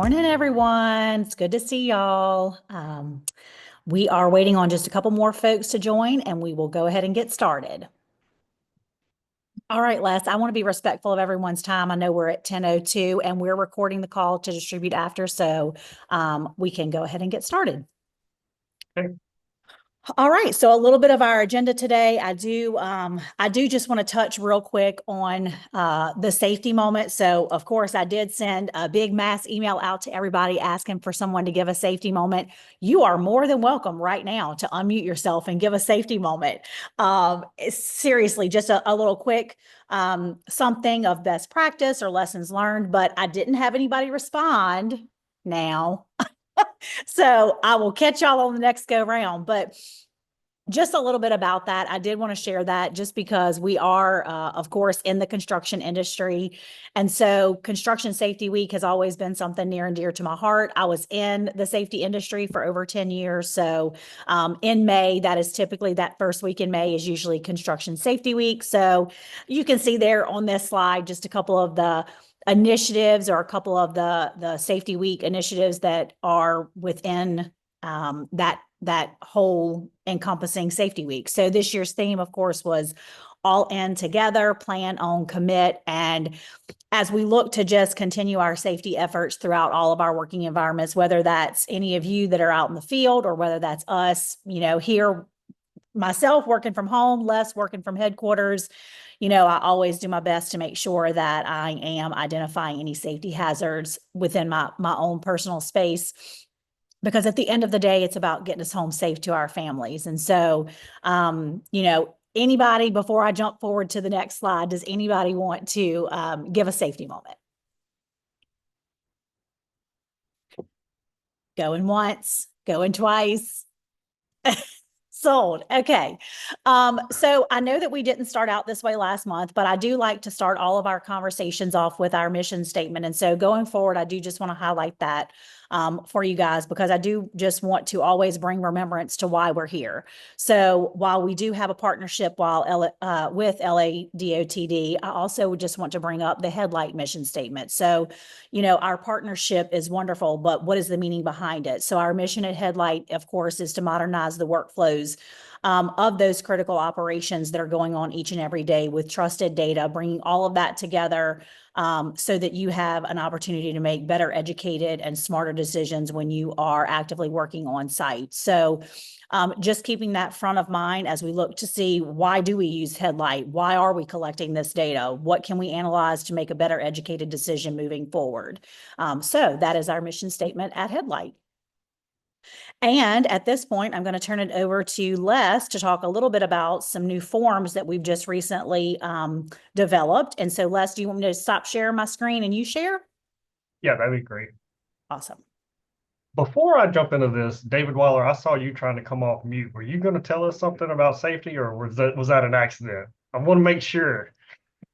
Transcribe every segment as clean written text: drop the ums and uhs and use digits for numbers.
morning, everyone. It's good to see y'all. We are waiting on just a couple more folks to join, and we will go ahead and get started. All right, Les, I want to be respectful of everyone's time. I know we're at 10:02 and we're recording the call to distribute after, so we can go ahead and get started. Okay. All right, so a little bit of our agenda today. I do just want to touch real quick on the safety moment. So, of course, I did send a big mass email out to everybody asking for someone to give a safety moment. You are more than welcome right now to unmute yourself and give a safety moment. Seriously, just a little quick something of best practice or lessons learned, but I didn't have anybody respond now. So I will catch y'all on the next go round, but just a little bit about that. I did want to share that just because we are, of course, in the construction industry. And so Construction Safety Week has always been something near and dear to my heart. I was in the safety industry for over 10 years. So in May, that is typically that first week in May is usually Construction Safety Week. So you can see there on this slide just a couple of the initiatives or a couple of the Safety Week initiatives that are within that whole encompassing Safety Week. So this year's theme, of course, was all in together, plan, own, commit. And as we look to just continue our safety efforts throughout all of our working environments, whether that's any of you that are out in the field or whether that's us, here, myself working from home, less working from headquarters, I always do my best to make sure that I am identifying any safety hazards within my own personal space. Because at the end of the day, it's about getting us home safe to our families. And so, anybody, before I jump forward to the next slide, does anybody want to give a safety moment? Going once, going twice. Sold. Okay. So I know that we didn't start out this way last month, but I do like to start all of our conversations off with our mission statement. And so going forward, I do just want to highlight that for you guys, because I do just want to always bring remembrance to why we're here. So while we do have a partnership with LADOTD, I also just want to bring up the HeadLight mission statement. So, our partnership is wonderful, but what is the meaning behind it? So our mission at HeadLight, of course, is to modernize the workflows of those critical operations that are going on each and every day with trusted data, bringing all of that together so that you have an opportunity to make better educated and smarter decisions when you are actively working on site. So just keeping that front of mind as we look to see, why do we use HeadLight? Why are we collecting this data? What can we analyze to make a better educated decision moving forward? So that is our mission statement at HeadLight. And at this point, I'm going to turn it over to Les to talk a little bit about some new forms that we've just recently developed. And so, Les, do you want me to stop sharing my screen and you share? Yeah, that'd be great. Awesome. Before I jump into this, David Waller, I saw you trying to come off mute. Were you going to tell us something about safety, or was that an accident? I want to make sure.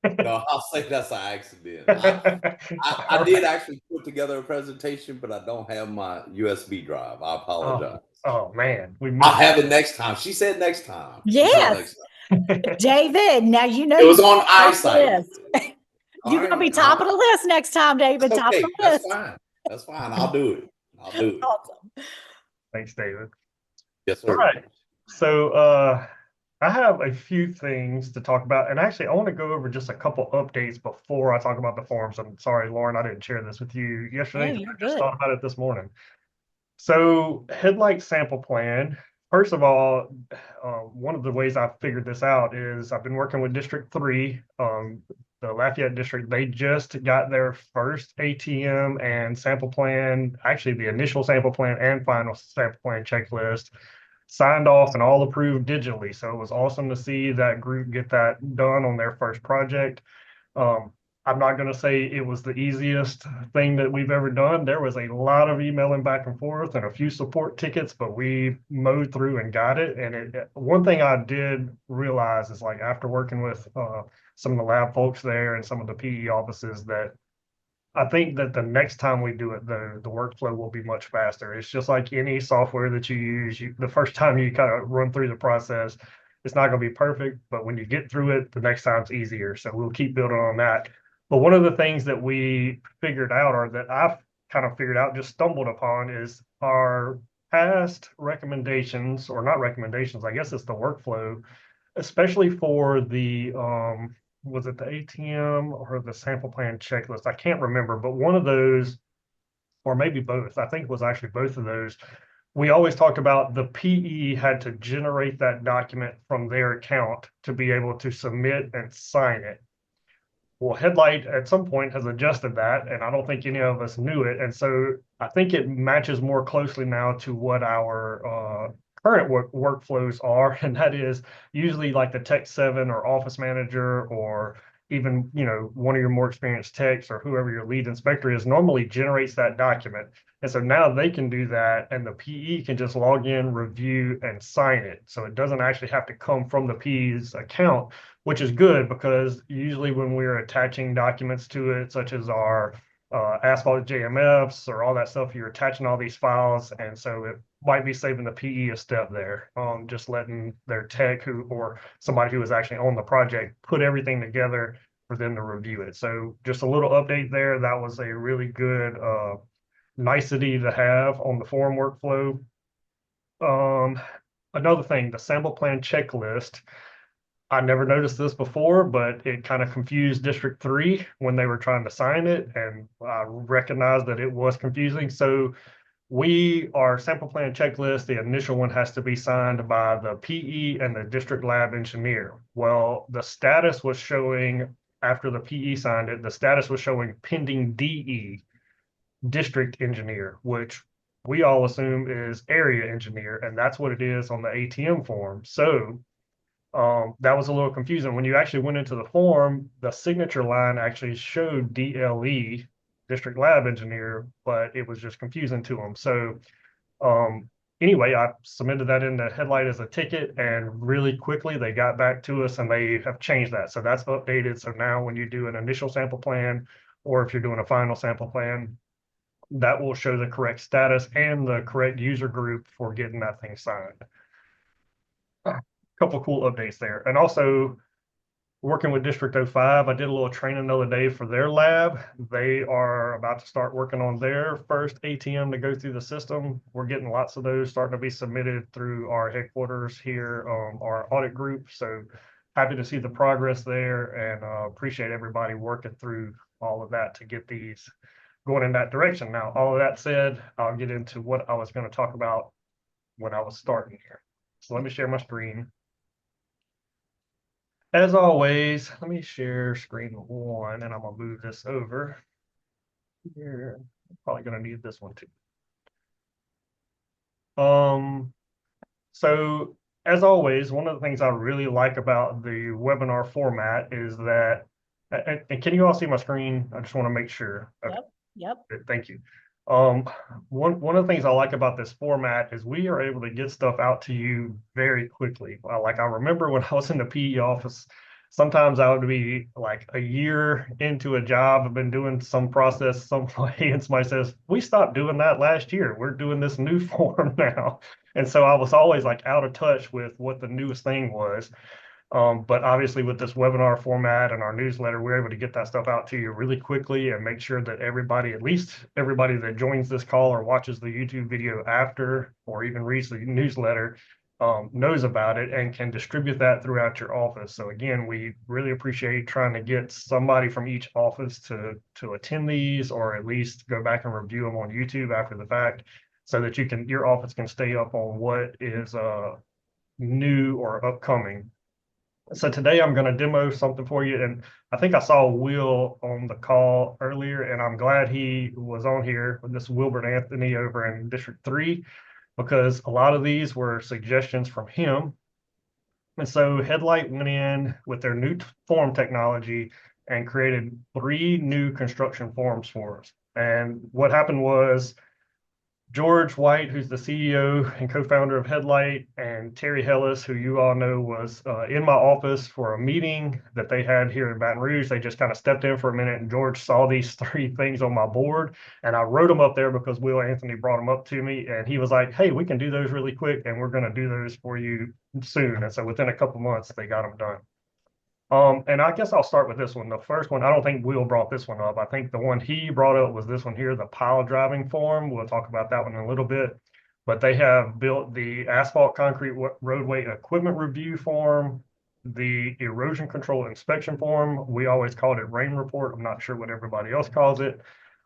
No, I'll say that's an accident. I did actually put together a presentation, but I don't have my USB drive. I apologize. Oh man, I'll have it next time. She said next time. Yes. David, now you know it was on eyesight. You're going to be top of the list next time, David. Top of the list. That's fine. That's fine. I'll do it. Awesome. Thanks, David. Yes, sir. All right. So I have a few things to talk about. And actually, I want to go over just a couple updates before I talk about the forms. I'm sorry, Lauren, I didn't share this with you yesterday. I just thought about it this morning. So HeadLight sample plan. First of all, one of the ways I figured this out is I've been working with District 3, the Lafayette District. They just got their first ATM and sample plan, actually the initial sample plan and final sample plan checklist, signed off and all approved digitally. So it was awesome to see that group get that done on their first project. I'm not going to say it was the easiest thing that we've ever done. There was a lot of emailing back and forth and a few support tickets, but we mowed through and got it. And one thing I did realize is, like, after working with some of the lab folks there and some of the PE offices, that I think that the next time we do it, the workflow will be much faster. It's just like any software that you use. The first time you kind of run through the process, it's not going to be perfect, but when you get through it, the next time's easier. So we'll keep building on that. But one of the things that we figured out, or that I've kind of figured out, just stumbled upon, is our past recommendations, or not recommendations, I guess it's the workflow, especially for the, was it the ATM or the sample plan checklist? I can't remember, but one of those, or maybe both, I think it was actually both of those. We always talked about the PE had to generate that document from their account to be able to submit and sign it. Well, HeadLight at some point has adjusted that, and I don't think any of us knew it. And so I think it matches more closely now to what our current workflows are, and that is usually like the Tech 7 or office manager, or even, you know, one of your more experienced techs or whoever your lead inspector is normally generates that document. And so now they can do that, and the PE can just log in, review, and sign it. So it doesn't actually have to come from the PE's account, which is good, because usually when we're attaching documents to it, such as our asphalt JMFs or all that stuff, you're attaching all these files. And so it might be saving the PE a step there, just letting their tech or somebody who is actually on the project put everything together for them to review it. So just a little update there. That was a really good nicety to have on the form workflow. Another thing, the sample plan checklist. I never noticed this before, but it kind of confused District 3 when they were trying to sign it, and I recognized that it was confusing. So our sample plan checklist, the initial one has to be signed by the PE and the district lab engineer. Well, the status was showing, after the PE signed it, the status was showing pending DE, district engineer, which we all assume is area engineer, and that's what it is on the ATM form. So that was a little confusing. When you actually went into the form, the signature line actually showed DLE, district lab engineer, but it was just confusing to them. So anyway, I submitted that into HeadLight as a ticket, and really quickly they got back to us and they have changed that. So that's updated. So now when you do an initial sample plan, or if you're doing a final sample plan, that will show the correct status and the correct user group for getting that thing signed. Couple cool updates there. And also working with District 05, I did a little training the other day for their lab. They are about to start working on their first ATM to go through the system. We're getting lots of those starting to be submitted through our headquarters here, our audit group. So happy to see the progress there, and appreciate everybody working through all of that to get these going in that direction. Now, all of that said, I'll get into what I was going to talk about when I was starting here. So let me share my screen. As always, let me share screen 1, and I'm gonna move this over here. I'm probably gonna need this one too. So as always, one of the things I really like about the webinar format is that, and can you all see my screen? I just want to make sure. Okay. Yep. Thank you. One of the things I like about this format is we are able to get stuff out to you very quickly. Like, I remember when I was in the PE office, sometimes I would be like a year into a job, I've been doing some process some way, and somebody says, we stopped doing that last year. We're doing this new form now. And so I was always like out of touch with what the newest thing was. But obviously with this webinar format and our newsletter, we're able to get that stuff out to you really quickly and make sure that everybody, at least everybody that joins this call or watches the YouTube video after, or even reads the newsletter, knows about it and can distribute that throughout your office. So again, we really appreciate trying to get somebody from each office to attend these, or at least go back and review them on YouTube after the fact, so that your office can stay up on what is new or upcoming. So today I'm going to demo something for you, and I think I saw Will on the call earlier, and I'm glad he was on here with this Wilbert Anthony over in District 3, because a lot of these were suggestions from him. And so HeadLight went in with their new form technology and created 3 new construction forms for us. And what happened was, George White, who's the CEO and co-founder of HeadLight, and Terry Hellis, who you all know was in my office for a meeting that they had here in Baton Rouge. They just kind of stepped in for a minute, and George saw these 3 things on my board, and I wrote them up there because Will Anthony brought them up to me, and he was like, hey, we can do those really quick, and we're going to do those for you soon. And so within a couple months, they got them done. And I guess I'll start with this one. The first one, I don't think Will brought this one up. I think the one he brought up was this one here, the pile driving form. We'll talk about that one in a little bit. But they have built the asphalt concrete roadway equipment review form, the erosion control inspection form. We always called it rain report. I'm not sure what everybody else calls it,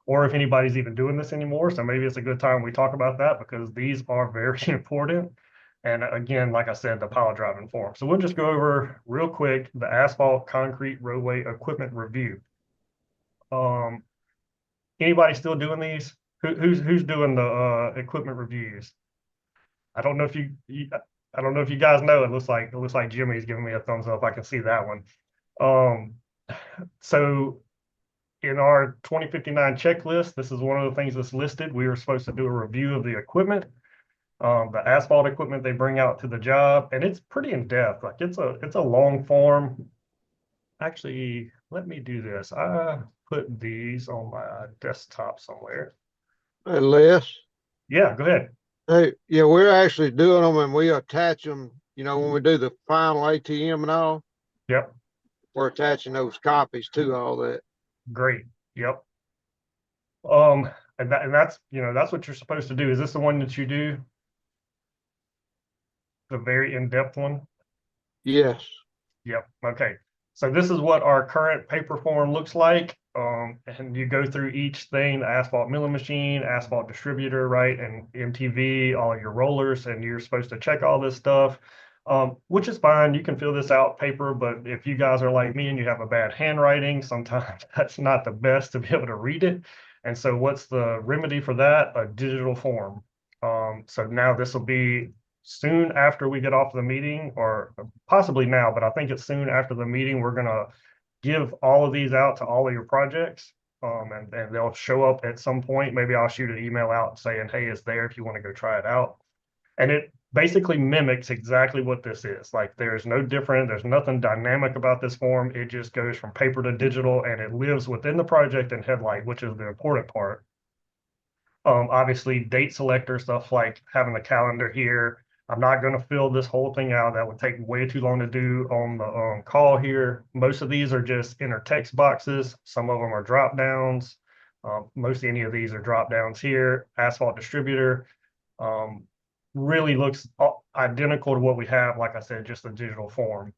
or if anybody's even doing this anymore. So maybe it's a good time we talk about that because these are very important. And again, like I said, the pile driving form. So we'll just go over real quick the asphalt concrete roadway equipment review. Anybody still doing these? Who's doing the equipment reviews? I don't know if I don't know if you guys know. It looks like Jimmy's giving me a thumbs up. I can see that one. So in our 2059 checklist, this is one of the things that's listed. We were supposed to do a review of the equipment. The asphalt equipment they bring out to the job, and it's pretty in depth. Like it's a long form. Actually, let me do this. I put these on my desktop somewhere. Hey, Les. Yeah, go ahead. Hey, yeah, we're actually doing them and we attach them, when we do the final ATM and all. Yep. We're attaching those copies to all that. Great. Yep. And that's that's what you're supposed to do. Is this the one that you do? The very in-depth one? Yes. Yep. Okay. So this is what our current paper form looks like. And you go through each thing, the asphalt milling machine, asphalt distributor, right? And MTV, all your rollers, and you're supposed to check all this stuff, which is fine. You can fill this out paper, but if you guys are like me and you have a bad handwriting, sometimes that's not the best to be able to read it. And so what's the remedy for that? A digital form. So now this will be soon after we get off the meeting, or possibly now, but I think it's soon after the meeting, we're going to give all of these out to all of your projects. And they'll show up at some point. Maybe I'll shoot an email out saying, hey, it's there if you want to go try it out. And it basically mimics exactly what this is. Like there's no different, there's nothing dynamic about this form. It just goes from paper to digital and it lives within the project and HeadLight, which is the important part. Obviously date selector, stuff like having the calendar here. I'm not going to fill this whole thing out. That would take way too long to do on the call here. Most of these are just inner text boxes. Some of them are drop downs. Mostly any of these are drop downs here. Asphalt distributor really looks identical to what we have. Like I said, just a digital form.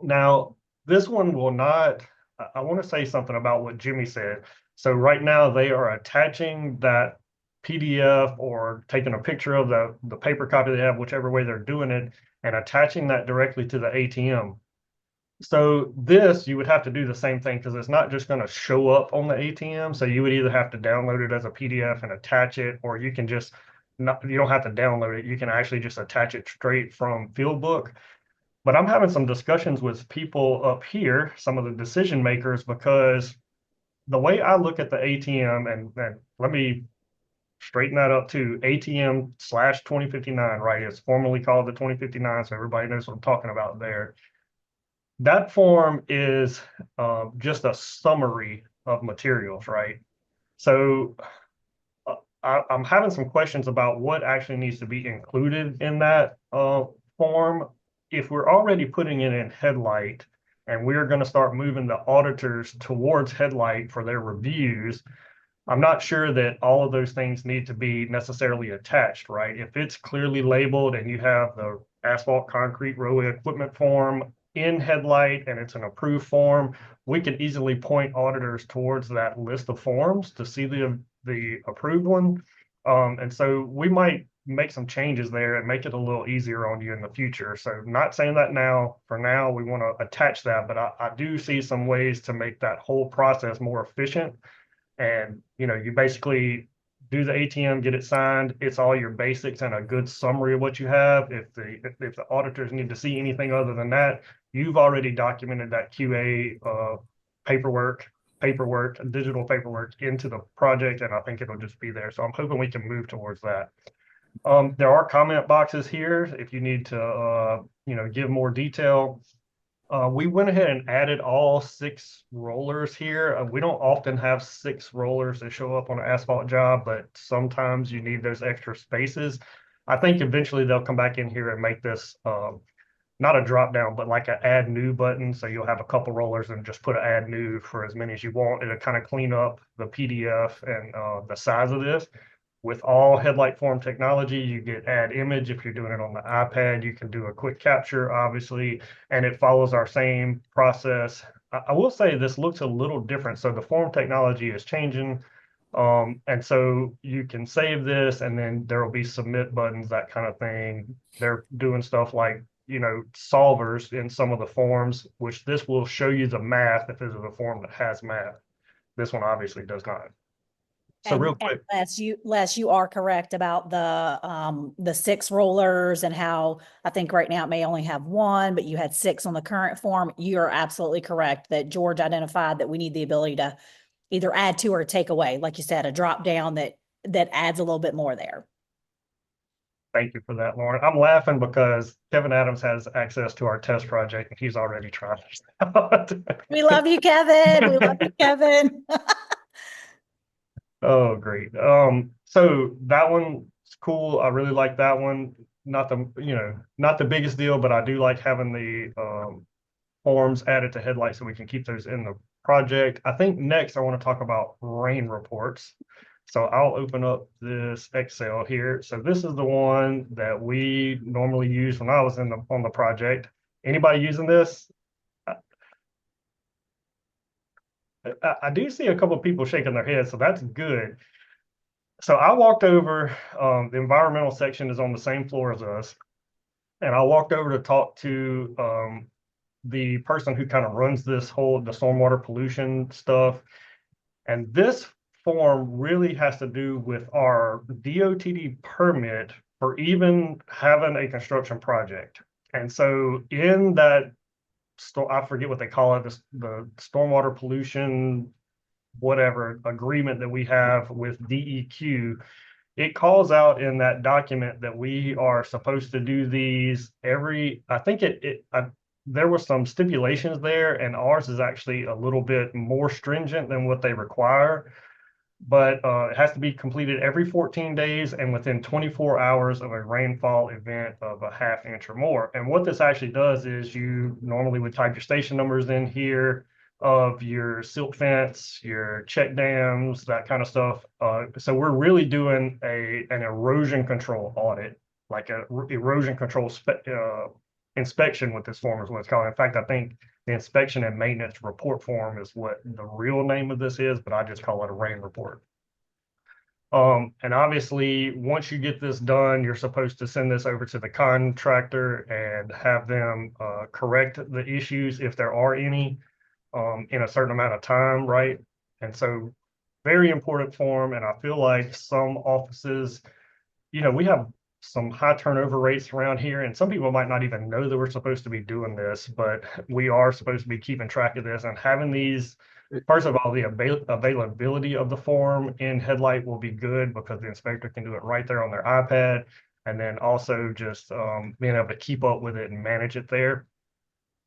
Now, this one will not, I want to say something about what Jimmy said. So right now they are attaching that PDF or taking a picture of the paper copy they have, whichever way they're doing it, and attaching that directly to the ATM. So this, you would have to do the same thing because it's not just going to show up on the ATM. So you would either have to download it as a PDF and attach it, or you can just you don't have to download it. You can actually just attach it straight from Fieldbook. But I'm having some discussions with people up here, some of the decision makers, because the way I look at the ATM, and let me straighten that up to ATM/2059, right? It's formally called the 2059, so everybody knows what I'm talking about there. That form is just a summary of materials, right? So I'm having some questions about what actually needs to be included in that form. If we're already putting it in HeadLight and we're going to start moving the auditors towards HeadLight for their reviews, I'm not sure that all of those things need to be necessarily attached, right? If it's clearly labeled and you have the asphalt concrete roadway equipment form in HeadLight and it's an approved form, we can easily point auditors towards that list of forms to see the approved one. And so we might make some changes there and make it a little easier on you in the future. So not saying that now. For now, we want to attach that, but I do see some ways to make that whole process more efficient. And, you basically do the ATM, get it signed. It's all your basics and a good summary of what you have. If the auditors need to see anything other than that, you've already documented that QA paperwork, digital paperwork into the project, and I think it'll just be there. So I'm hoping we can move towards that. There are comment boxes here if you need to, give more detail. We went ahead and added all 6 rollers here. We don't often have 6 rollers that show up on an asphalt job, but sometimes you need those extra spaces. I think eventually they'll come back in here and make this not a drop down, but like an add new button. So you'll have a couple rollers and just put an add new for as many as you want. It'll kind of clean up the PDF and the size of this. With all HeadLight form technology, you get add image. If you're doing it on the iPad, you can do a quick capture, obviously, and it follows our same process. I will say this looks a little different. So the form technology is changing. And so you can save this and then there will be submit buttons, that kind of thing. They're doing stuff like, solvers in some of the forms, which this will show you the math if this is a form that has math. This one obviously does not. So real quick. Les, you are correct about the 6 rollers and how I think right now it may only have 1, but you had 6 on the current form. You're absolutely correct that George identified that we need the ability to either add to or take away, like you said, a drop down that adds a little bit more there. Thank you for that, Lauren. I'm laughing because Kevin Adams has access to our test project and he's already trying this out. We love you, Kevin. We love you, Kevin. Oh, great. So that one's cool. I really like that one. Not the biggest deal, but I do like having the forms added to HeadLight so we can keep those in the project. I think next I want to talk about rain reports. So I'll open up this Excel here. So this is the one that we normally use when I was on the project. Anybody using this? I do see a couple of people shaking their heads, so that's good. So I walked over, the environmental section is on the same floor as us. And I walked over to talk to the person who kind of runs the stormwater pollution stuff. And this form really has to do with our DOTD permit for even having a construction project. And so in that, I forget what they call it, the stormwater pollution, whatever agreement that we have with DEQ, it calls out in that document that we are supposed to do these there were some stipulations there, and ours is actually a little bit more stringent than what they require. But it has to be completed every 14 days and within 24 hours of a rainfall event of a ½ inch or more. And what this actually does is you normally would type your station numbers in here of your silt fence, your check dams, that kind of stuff. So we're really doing an erosion control audit, like a erosion control inspection with this form is what it's called. In fact, I think the inspection and maintenance report form is what the real name of this is, but I just call it a rain report. And obviously, once you get this done, you're supposed to send this over to the contractor and have them correct the issues if there are any in a certain amount of time, right? And so very important form. And I feel like some offices, we have some high turnover rates around here, and some people might not even know that we're supposed to be doing this, but we are supposed to be keeping track of this and having these. First of all, the availability of the form in HeadLight will be good because the inspector can do it right there on their iPad, and then also just being able to keep up with it and manage it there.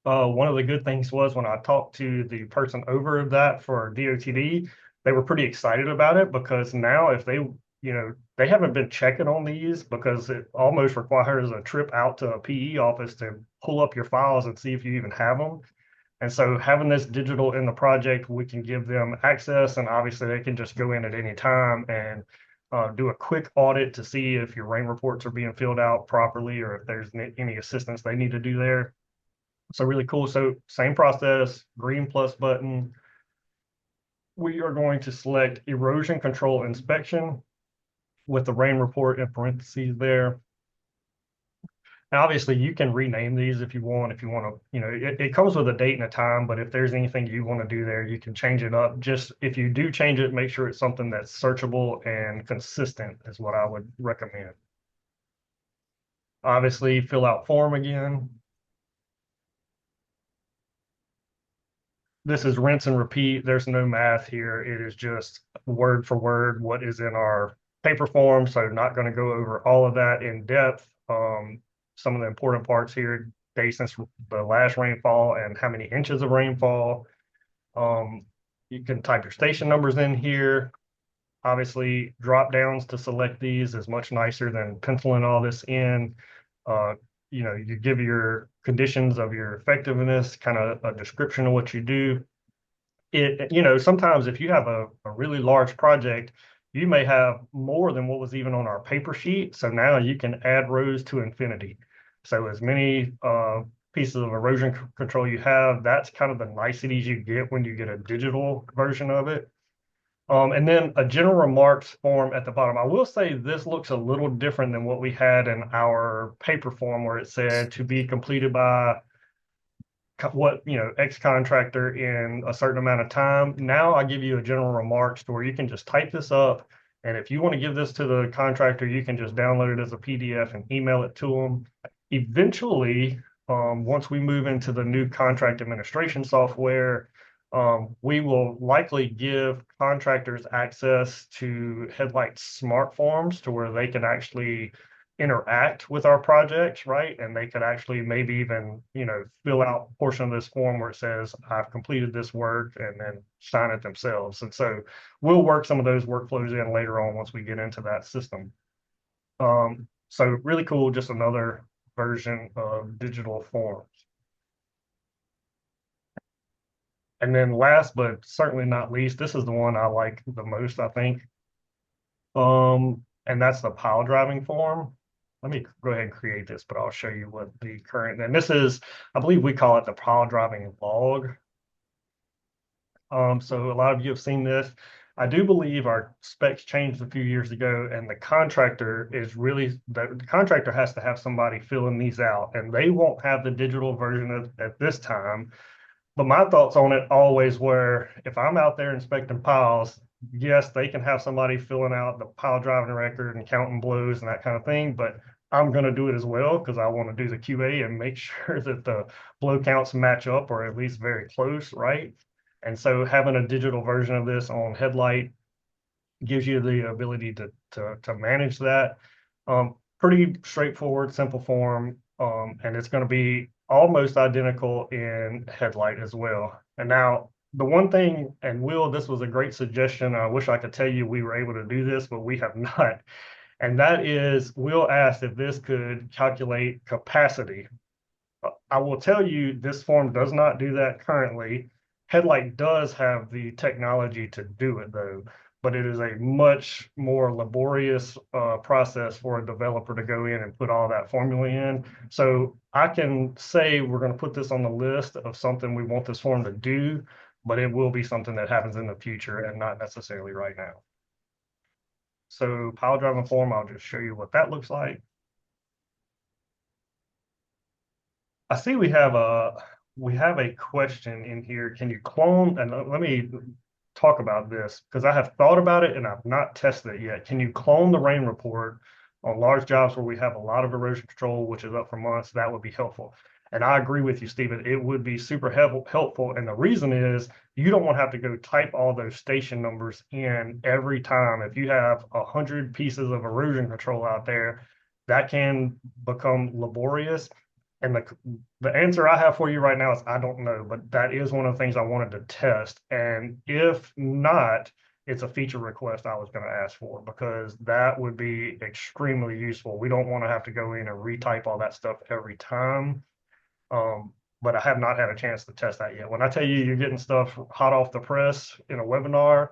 One of the good things was when I talked to the person over that for DOTD, they were pretty excited about it because now if they haven't been checking on these because it almost requires a trip out to a PE office to pull up your files and see if you even have them. And so having this digital in the project, we can give them access, and obviously they can just go in at any time and do a quick audit to see if your rain reports are being filled out properly or if there's any assistance they need to do there. So really cool. So same process, green plus button. We are going to select erosion control inspection with the rain report in parentheses there. Now, obviously, you can rename these if you want to, it comes with a date and a time, but if there's anything you want to do there, you can change it up. Just if you do change it, make sure it's something that's searchable and consistent is what I would recommend. Obviously, fill out form again. This is rinse and repeat. There's no math here. It is just word for word what is in our paper form. So not going to go over all of that in depth. Some of the important parts here, days since the last rainfall and how many inches of rainfall. You can type your station numbers in here. Obviously, drop downs to select these is much nicer than penciling all this in. you give your conditions of your effectiveness, kind of a description of what you do. Sometimes if you have a really large project, you may have more than what was even on our paper sheet. So now you can add rows to infinity. So as many pieces of erosion control you have, that's kind of the niceties you get when you get a digital version of it. And then a general remarks form at the bottom. I will say this looks a little different than what we had in our paper form where it said to be completed by X contractor in a certain amount of time. Now I give you a general remarks to where you can just type this up. And if you want to give this to the contractor, you can just download it as a PDF and email it to them. Eventually, once we move into the new contract administration software, we will likely give contractors access to HeadLight smart forms to where they can actually interact with our projects, right? And they could actually maybe even, fill out a portion of this form where it says, I've completed this work, and then sign it themselves. And so we'll work some of those workflows in later on once we get into that system. So really cool, just another version of digital forms. And then last, but certainly not least, this is the one I like the most, I think. And that's the pile driving form. Let me go ahead and create this, but I'll show you what the current, and this is, I believe we call it the pile driving log. So a lot of you have seen this. I do believe our specs changed a few years ago, and the contractor has to have somebody filling these out, and they won't have the digital version at this time. But my thoughts on it always were, if I'm out there inspecting piles, yes, they can have somebody filling out the pile driving record and counting blows and that kind of thing, but I'm going to do it as well because I want to do the QA and make sure that the blow counts match up or at least very close, right? And so having a digital version of this on HeadLight gives you the ability to manage that. Pretty straightforward, simple form, and it's going to be almost identical in HeadLight as well. And now the one thing, and Will, this was a great suggestion. I wish I could tell you we were able to do this, but we have not. And that is, Will asked if this could calculate capacity. I will tell you, this form does not do that currently. HeadLight does have the technology to do it though, but it is a much more laborious process for a developer to go in and put all that formula in. So I can say we're going to put this on the list of something we want this form to do, but it will be something that happens in the future and not necessarily right now. So pile driving form, I'll just show you what that looks like. I see we have a question in here. Can you clone? And let me talk about this because I have thought about it and I've not tested it yet. Can you clone the rain report on large jobs where we have a lot of erosion control, which is up for months? That would be helpful. And I agree with you, Stephen. It would be super helpful. And the reason is you don't want to have to go type all those station numbers in every time. If you have 100 pieces of erosion control out there, that can become laborious. And the answer I have for you right now is I don't know, but that is one of the things I wanted to test. And if not, it's a feature request I was going to ask for because that would be extremely useful. We don't want to have to go in and retype all that stuff every time. But I have not had a chance to test that yet. When I tell you you're getting stuff hot off the press in a webinar,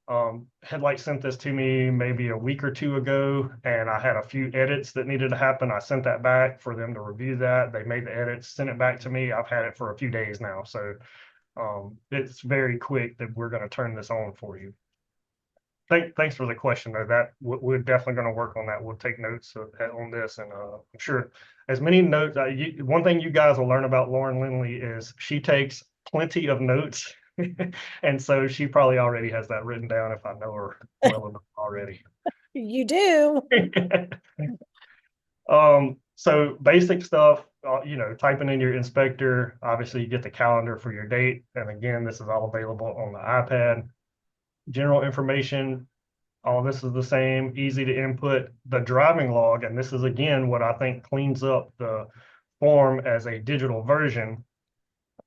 HeadLight sent this to me maybe a week or two ago, and I had a few edits that needed to happen. I sent that back for them to review that. They made the edits, sent it back to me. I've had it for a few days now. So it's very quick that we're going to turn this on for you. Thanks for the question, though. That we're definitely going to work on that. We'll take notes on this, and I'm sure as many notes. One thing you guys will learn about Lauren Lindley is she takes plenty of notes, and so she probably already has that written down if I know her well enough already. You do. So basic stuff, typing in your inspector. Obviously, you get the calendar for your date, and again, this is all available on the iPad. General information, all this is the same, easy to input. The driving log, and this is again what I think cleans up the form as a digital version,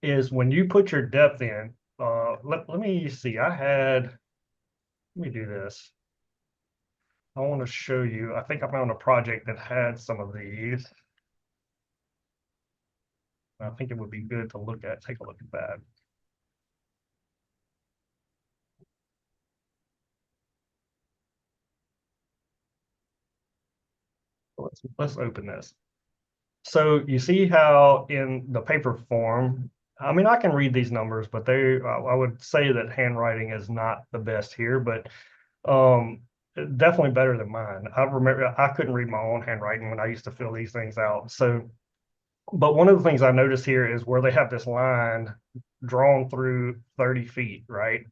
is when you put your depth in. Let me see. Let me do this. I want to show you. I think I found a project that had some of these. I think it would be good to take a look at that. Let's open this. So you see how in the paper form, I mean, I can read these numbers, but I would say that handwriting is not the best here, but definitely better than mine. I remember I couldn't read my own handwriting when I used to fill these things out. So, but one of the things I noticed here is where they have this line drawn through 30 feet, right?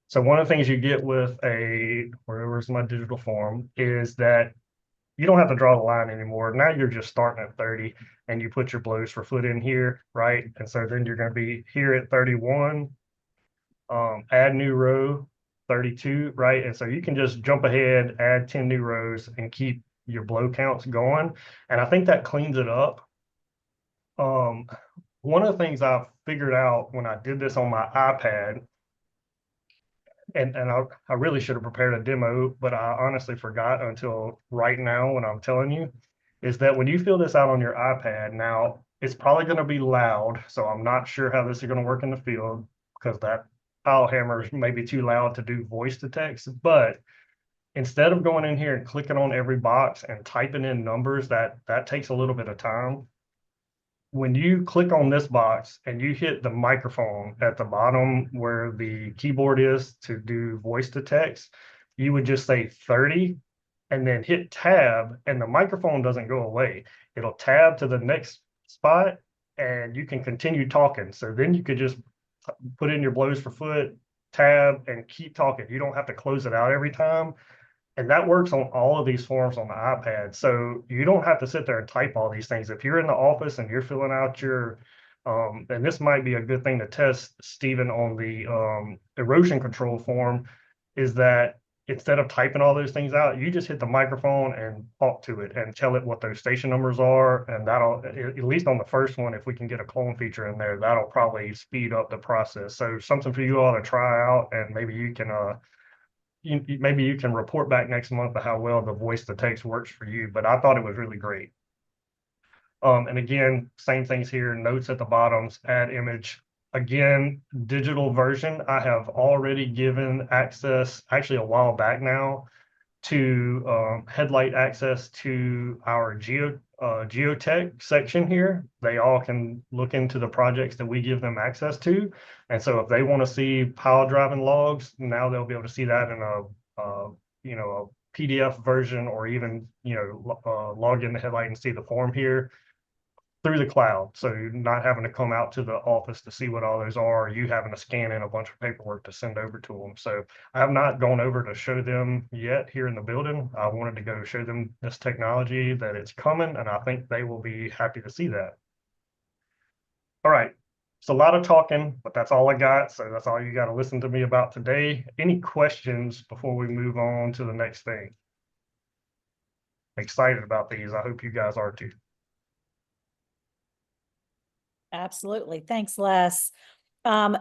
So one of the things you get with where's my digital form, is that you don't have to draw the line anymore. Now you're just starting at 30 and you put your blows for foot in here, right? And so then you're going to be here at 31, add new row, 32, right? And so you can just jump ahead, add 10 new rows and keep your blow counts going. And I think that cleans it up. One of the things I figured out when I did this on my iPad, and I really should have prepared a demo, but I honestly forgot until right now when I'm telling you, is that when you fill this out on your iPad, now it's probably going to be loud. So I'm not sure how this is going to work in the field because that file hammer may be too loud to do voice to text. But instead of going in here and clicking on every box and typing in numbers, that takes a little bit of time. When you click on this box and you hit the microphone at the bottom where the keyboard is to do voice to text, you would just say 30 and then hit tab, and the microphone doesn't go away. It'll tab to the next spot and you can continue talking. So then you could just put in your blows for foot, tab, and keep talking. You don't have to close it out every time. And that works on all of these forms on the iPad. So you don't have to sit there and type all these things. If you're in the office and you're filling out your, and this might be a good thing to test, Stephen, on the erosion control form, is that instead of typing all those things out, you just hit the microphone and talk to it and tell it what those station numbers are. And that'll, at least on the first one, if we can get a clone feature in there, that'll probably speed up the process. So something for you all to try out, and maybe you can, maybe you can report back next month of how well the voice to text works for you, but I thought it was really great. And again, same things here, notes at the bottoms, add image. Again, digital version, I have already given access, actually a while back now, to HeadLight access to our geotech section here. They all can look into the projects that we give them access to. And so if they want to see pile driving logs, now they'll be able to see that in a PDF version, or even, log into HeadLight and see the form here through the cloud. So you're not having to come out to the office to see what all those are, or you having to scan in a bunch of paperwork to send over to them. So I have not gone over to show them yet here in the building. I wanted to go show them this technology, that it's coming, and I think they will be happy to see that. All right. It's a lot of talking, but that's all I got. So that's all you got to listen to me about today. Any questions before we move on to the next thing? Excited about these. I hope you guys are too. Absolutely. Thanks, Les.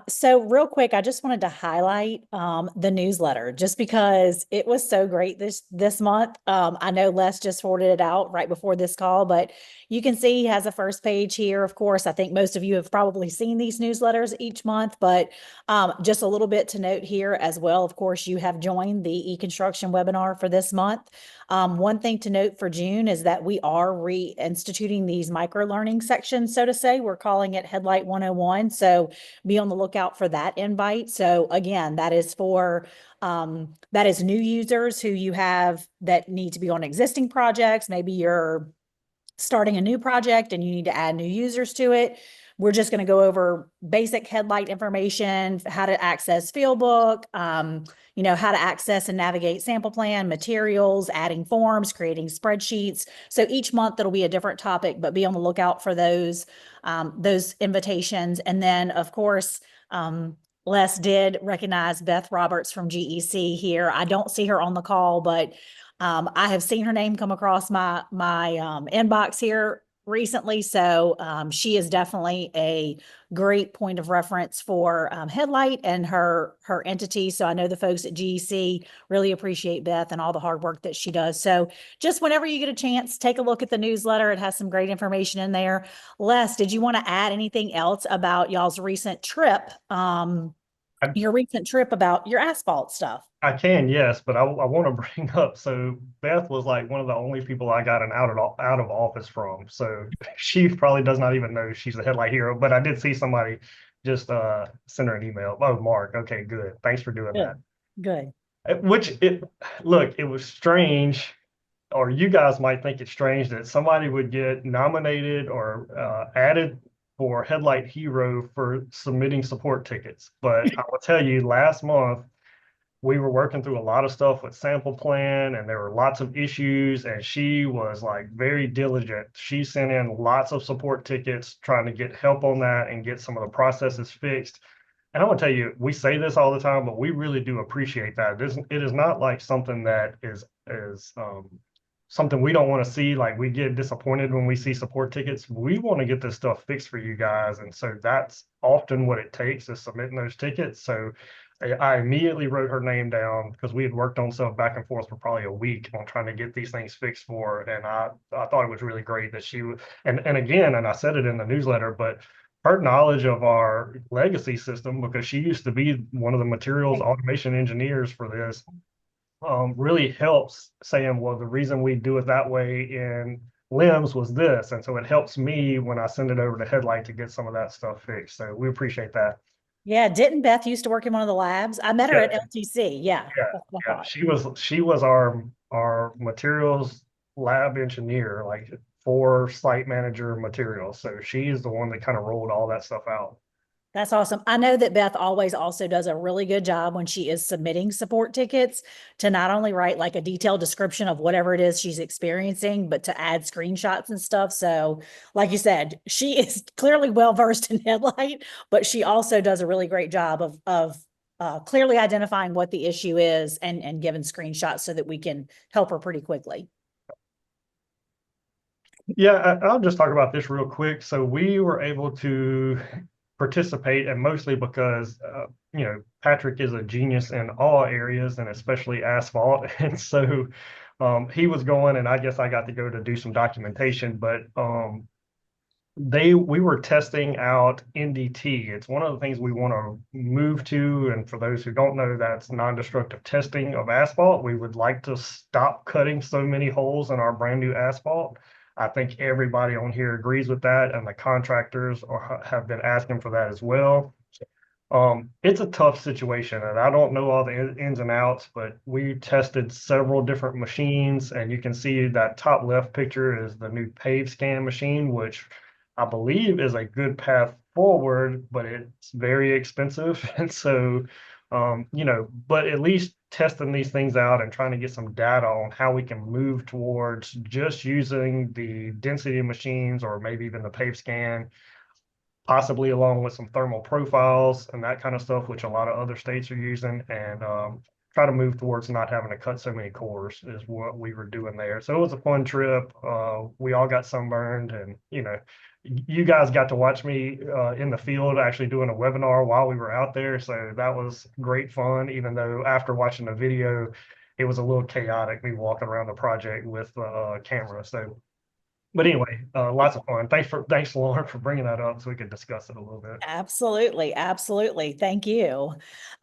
So real quick, I just wanted to highlight the newsletter, just because it was so great this month. I know Les just forwarded it out right before this call, but you can see he has a first page here. Of course, I think most of you have probably seen these newsletters each month, but just a little bit to note here as well. Of course, you have joined the eConstruction webinar for this month. One thing to note for June is that we are reinstituting these micro-learning sections, so to say. We're calling it HeadLight 101. So be on the lookout for that invite. So again, that is for that is new users who you have that need to be on existing projects. Maybe you're starting a new project and you need to add new users to it. We're just going to go over basic HeadLight information, how to access Fieldbook, how to access and navigate SamplePlan, materials, adding forms, creating spreadsheets. So each month it'll be a different topic, but be on the lookout for those invitations. And then, of course, Les did recognize Beth Roberts from GEC here. I don't see her on the call, but I have seen her name come across my inbox here recently. So she is definitely a great point of reference for HeadLight and her entity. So I know the folks at GEC really appreciate Beth and all the hard work that she does. So just whenever you get a chance, take a look at the newsletter. It has some great information in there. Les, did you want to add anything else about y'all's recent trip? Your recent trip about your asphalt stuff. I can, yes, but I want to bring up, so Beth was like one of the only people I got an out of office from. So she probably does not even know she's a HeadLight hero, but I did see somebody just send her an email. Oh, Mark, okay, good. Thanks for doing that. Good. Look, it was strange, or you guys might think it's strange that somebody would get nominated or added for HeadLight Hero for submitting support tickets. But I will tell you, last month, we were working through a lot of stuff with SamplePlan, and there were lots of issues, and she was like very diligent. She sent in lots of support tickets trying to get help on that and get some of the processes fixed. And I want to tell you, we say this all the time, but we really do appreciate that. It is not like something that is something we don't want to see. Like, we get disappointed when we see support tickets. We want to get this stuff fixed for you guys. And so that's often what it takes, is submitting those tickets. So I immediately wrote her name down because we had worked on stuff back and forth for probably a week on trying to get these things fixed for her. And I thought it was really great that she would, and again, and I said it in the newsletter, but her knowledge of our legacy system, because she used to be one of the materials automation engineers for this, really helps saying, well, the reason we do it that way in LIMS was this. And so it helps me when I send it over to HeadLight to get some of that stuff fixed. So we appreciate that. Yeah, didn't Beth used to work in one of the labs? I met her at LTC. Yeah. She was our materials lab engineer, like for site manager materials. So she's the one that kind of rolled all that stuff out. That's awesome. I know that Beth always also does a really good job when she is submitting support tickets to not only write like a detailed description of whatever it is she's experiencing, but to add screenshots and stuff. So like you said, she is clearly well-versed in HeadLight, but she also does a really great job of clearly identifying what the issue is and giving screenshots so that we can help her pretty quickly. Yeah, I'll just talk about this real quick. So we were able to participate, and mostly because Patrick is a genius in all areas, and especially asphalt. And so he was going, and I guess I got to go to do some documentation, but we were testing out NDT. It's one of the things we want to move to, and for those who don't know, that's non-destructive testing of asphalt. We would like to stop cutting so many holes in our brand new asphalt. I think everybody on here agrees with that, and the contractors have been asking for that as well. It's a tough situation, and I don't know all the ins and outs, but we tested several different machines, and you can see that top left picture is the new pave scan machine, which I believe is a good path forward, but it's very expensive. And so, but at least testing these things out and trying to get some data on how we can move towards just using the density machines, or maybe even the pave scan, possibly along with some thermal profiles and that kind of stuff, which a lot of other states are using, and try to move towards not having to cut so many cores is what we were doing there. So it was a fun trip. We all got sunburned, and you guys got to watch me in the field actually doing a webinar while we were out there. So that was great fun, even though after watching the video, it was a little chaotic, me walking around the project with the camera. So, but anyway, lots of fun. Thanks, Lauren, for bringing that up so we could discuss it a little bit. Absolutely. Absolutely. Thank you.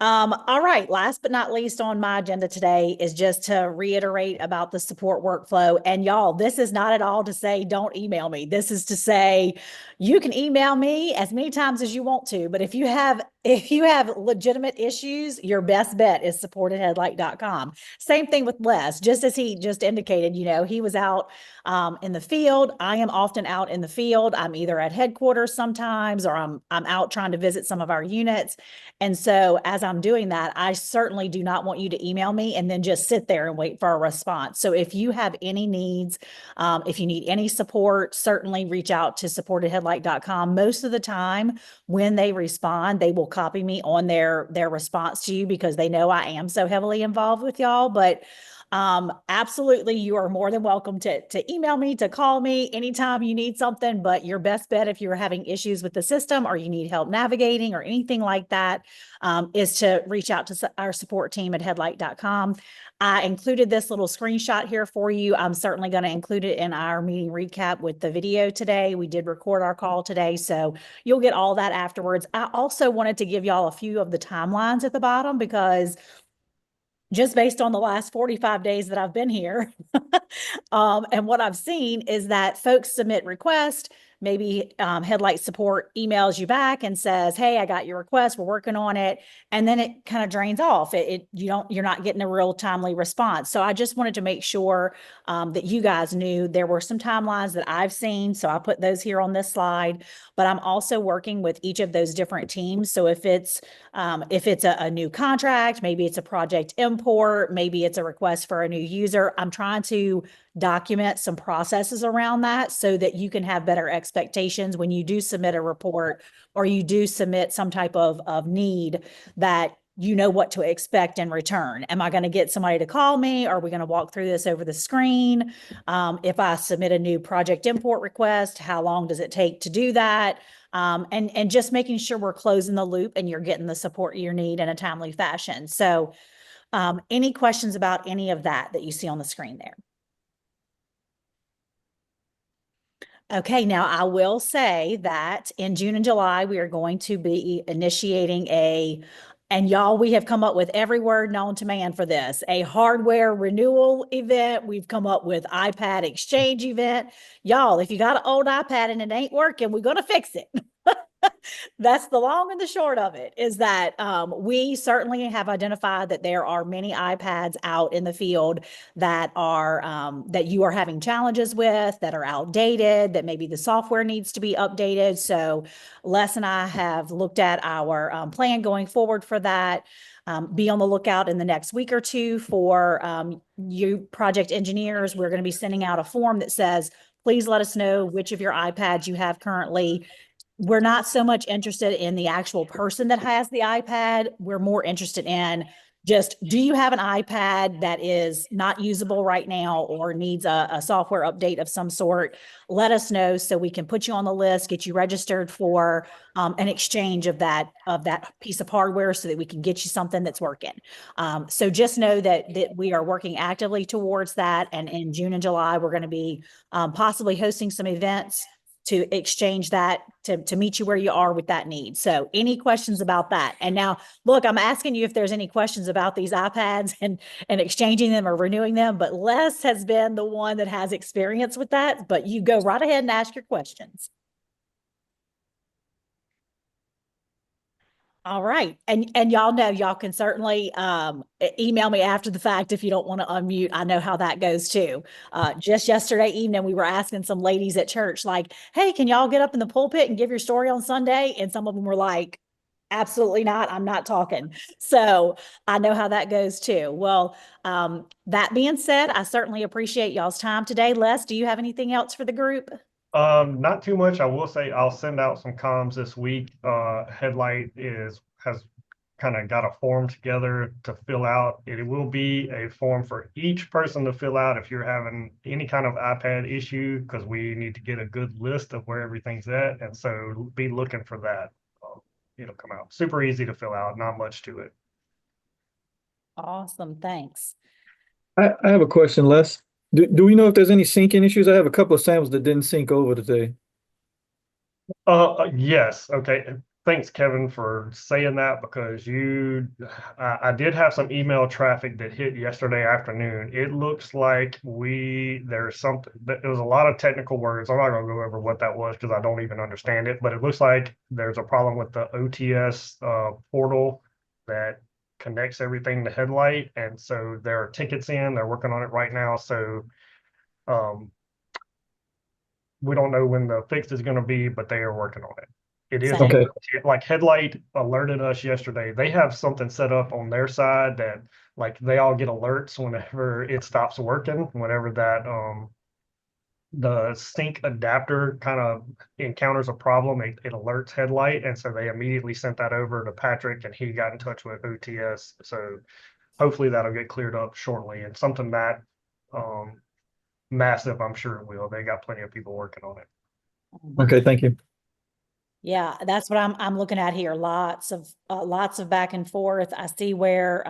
All right. Last but not least on my agenda today is just to reiterate about the support workflow. And y'all, this is not at all to say don't email me. This is to say you can email me as many times as you want to, but if you have legitimate issues, your best bet is support@headlight.com. Same thing with Les, just as he just indicated, he was out in the field. I am often out in the field. I'm either at headquarters sometimes, or I'm out trying to visit some of our units. And so as I'm doing that, I certainly do not want you to email me and then just sit there and wait for a response. So if you have any needs, if you need any support, certainly reach out to support@headlight.com. Most of the time when they respond, they will copy me on their response to you, because they know I am so heavily involved with y'all. But Absolutely, you are more than welcome to email me, to call me anytime you need something. But your best bet if you're having issues with the system or you need help navigating or anything like that, is to reach out to our support team at headlight.com. I included this little screenshot here for you. I'm certainly going to include it in our meeting recap with the video today. We did record our call today, so you'll get all that afterwards. I also wanted to give y'all a few of the timelines at the bottom because just based on the last 45 days that I've been here, and what I've seen is that folks submit requests. Maybe HeadLight support emails you back and says, "Hey, I got your request. We're working on it," and then it kind of drains off. You're not getting a real timely response. So I just wanted to make sure that you guys knew there were some timelines that I've seen. So I put those here on this slide. But I'm also working with each of those different teams. So if it's a new contract, maybe it's a project import, maybe it's a request for a new user, I'm trying to document some processes around that so that you can have better expectations when you do submit a report or you do submit some type of need, that you know what to expect in return. Am I going to get somebody to call me? Are we going to walk through this over the screen? If I submit a new project import request, how long does it take to do that? And just making sure we're closing the loop and you're getting the support you need in a timely fashion. So any questions about any of that you see on the screen there? Okay, now I will say that in June and July, we are going to be initiating and y'all, we have come up with every word known to man for this, a hardware renewal event. We've come up with iPad exchange event. Y'all, if you got an old iPad and it ain't working, we're going to fix it. That's the long and the short of it, is that we certainly have identified that there are many iPads out in the field that you are having challenges with, that are outdated, that maybe the software needs to be updated. So Les and I have looked at our plan going forward for that. Be on the lookout in the next week or two for you project engineers. We're going to be sending out a form that says, please let us know which of your iPads you have currently. We're not so much interested in the actual person that has the iPad. We're more interested in just, do you have an iPad that is not usable right now or needs a software update of some sort? Let us know so we can put you on the list, get you registered for an exchange of that piece of hardware so that we can get you something that's working. So just know that we are working actively towards that. And in June and July, we're going to be possibly hosting some events to exchange that, to meet you where you are with that need. So any questions about that? And now, look, I'm asking you if there's any questions about these iPads and exchanging them or renewing them, but Les has been the one that has experience with that, but you go right ahead and ask your questions. All right. And y'all know, y'all can certainly email me after the fact if you don't want to unmute. I know how that goes too. Just yesterday evening, we were asking some ladies at church, like, hey, can y'all get up in the pulpit and give your story on Sunday? And some of them were like, absolutely not. I'm not talking. So I know how that goes too. Well, that being said, I certainly appreciate y'all's time today. Les, do you have anything else for the group? Not too much. I will say I'll send out some comms this week. HeadLight has kind of got a form together to fill out. It will be a form for each person to fill out if you're having any kind of iPad issue, because we need to get a good list of where everything's at. And so be looking for that. It'll come out super easy to fill out, not much to it. Awesome. Thanks. I have a question, Les. Do we know if there's any syncing issues? I have a couple of samples that didn't sync over today. Yes. Okay. Thanks, Kevin, for saying that, because I did have some email traffic that hit yesterday afternoon. It looks like there's something, there was a lot of technical words. I'm not going to go over what that was because I don't even understand it, but it looks like there's a problem with the OTS portal that connects everything to HeadLight. And so there are tickets they're working on it right now. So, we don't know when the fix is going to be, but they are working on it. It is Okay. like HeadLight alerted us yesterday. They have something set up on their side that, like, they all get alerts whenever it stops working, whenever that the sync adapter kind of encounters a problem, it alerts HeadLight, and so they immediately sent that over to Patrick, and he got in touch with OTS. So hopefully that'll get cleared up shortly, and something that massive, I'm sure it will. They got plenty of people working on it. Okay, thank you. Yeah, that's what I'm looking at here. Lots of back and forth. I see where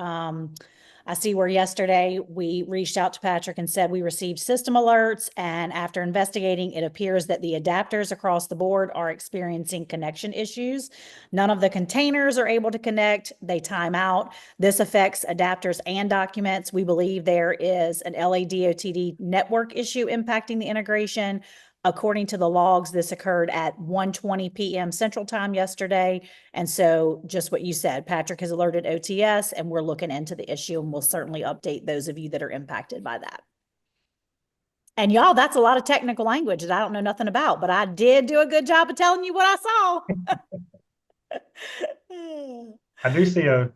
yesterday we reached out to Patrick and said we received system alerts, and after investigating, it appears that the adapters across the board are experiencing connection issues. None of the containers are able to connect. They time out. This affects adapters and documents. We believe there is an LADOTD network issue impacting the integration. According to the logs, this occurred at 1:20 p.m. Central Time yesterday. And so just what you said, Patrick has alerted OTS, and we're looking into the issue, and we'll certainly update those of you that are impacted by that. And y'all, that's a lot of technical language that I don't know nothing about, but I did do a good job of telling you what I saw. I do see a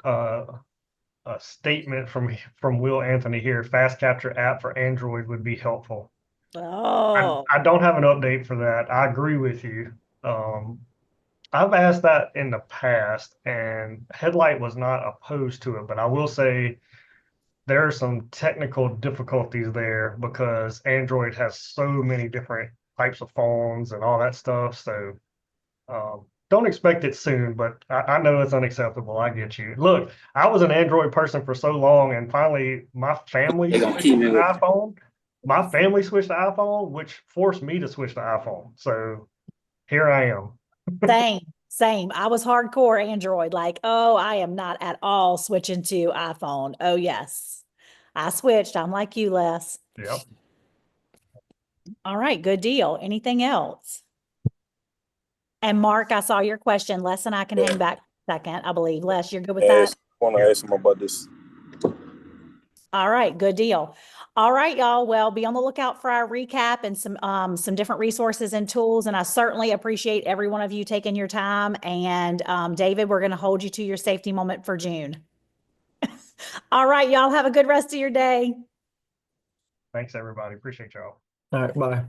statement from Will Anthony here. Fast capture app for Android would be helpful. Oh, I don't have an update for that. I agree with you. I've asked that in the past, and HeadLight was not opposed to it, but I will say there are some technical difficulties there because Android has so many different types of phones and all that stuff. So don't expect it soon, but I know it's unacceptable. I get you. Look, I was an Android person for so long, and finally my family switched to iPhone. My family switched to iPhone, which forced me to switch to iPhone. So here I am. Same. I was hardcore Android. Like, oh, I am not at all switching to iPhone. Oh, yes. I switched. I'm like you, Les. Yep. All right, good deal. Anything else? And Mark, I saw your question. Les and I can hang back a second, I believe. Les, you're good with that? I want to ask him about this. All right, good deal. All right, y'all. Well, be on the lookout for our recap and some different resources and tools. And I certainly appreciate every one of you taking your time. And David, we're going to hold you to your safety moment for June. All right, y'all. Have a good rest of your day. Thanks, everybody. Appreciate y'all. All right, bye.